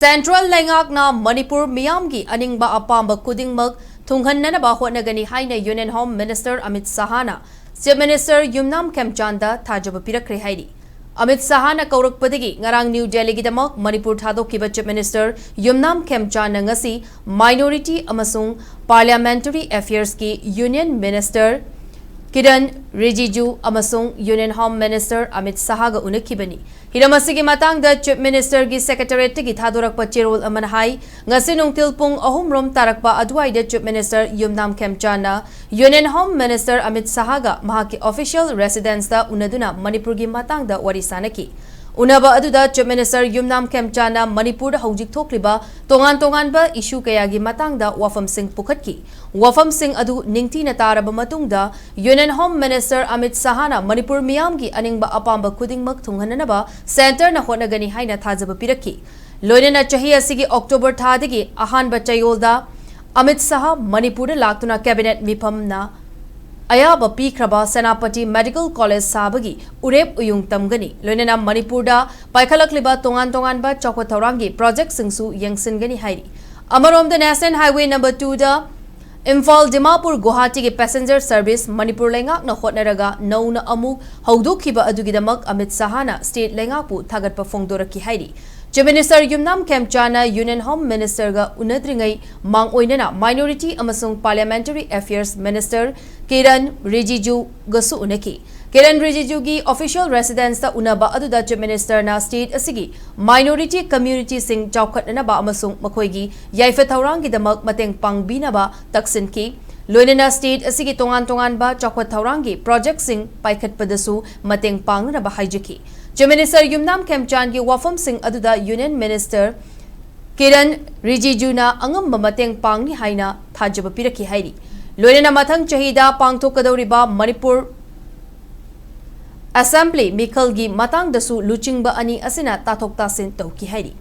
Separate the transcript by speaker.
Speaker 1: Central Leingak na Manipur Meeyamgi Aning-Apamba Khudingmak Thung-Hannaba Hotnagani haina Union Home Minister Amit Sahana Chief Minister Yumnam Khemchanda thajaba pirakre hairi. Amit Sahana kaurakpadagi ngarang New Delhi gidamak Manipur thadokkiba Chief Minister Yumnam Khemchanda ngasi Minority amasung Parliamentary Affairs ki Union Minister Kiran Rijiju amasung Union Home Minister Amit Sahaga unakibani. Hiramasigi matang da Chief Minister gi Secretariat gi thadorakpa cherol amanhai ngasi nungtil pung ahumrom tarakpa adwai da Chief Minister Yumnam Khemchanda Union Home Minister Amit Sahaga mahaki official residence da unaduna Manipur gi matang da wari sanaki. Unaba aduda Chief Minister Yumnam Khemchanda Manipur da hojik thokliba tongan ba issue kaya gi matang da wafam sing pukhatki. Wafam sing adu ningti na taraba matungda Union Home Minister Amit Sahana Manipur Meeyamgi Aning-Apamba Khudingmak Thung-Hannaba Center na Hotnagani haina thajaba piraki. Loinana chahi asigi October thadagi ahanba chayolda Amit Saha Manipur laktuna cabinet mifam na Ayaba Pikraba Senapati Medical College Sabagi Urep Uyung Tamgani Loinana Manipur da Paikhalakliba tongan ba chokwa thaurangi project singsu yangsingani hairi. Amarom the National Highway number 2 da Imphal Dimapur Guwahati ke passenger service Manipur Leingak na hotnaraga nauna amuk haudokhiba adugidamak Amit Sahana state Leingakpu thagatpa phongdoraki hairi. Chief Minister Yumnam Khemchanda Union Home Minister ga unadringai mang oinana Minority amasung Parliamentary Affairs Minister Kiran Rijiju gasu unaki. Kiran Rijiju gi official residence ta unaba aduda Chief Minister na state asigi minority community sing chawkhatna ba amasung makhoigi yaifa thaurangi damak mateng pangbina ba taksin ki Loinana state asigi tongan ba chawkhat thaurangi project sing paikhatpadasu mateng pangra ba haijaki. Chief Minister Yumnam Khemchanda gi wafam sing aduda Union Minister Kiran Rijiju na angamba mateng pangni haina thajaba piraki hairi. Loinana mathang chahida pangthokadoriba Manipur Assembly Mikhalgi matang dasu luchingba ani asina tathok tasin tauki hairi.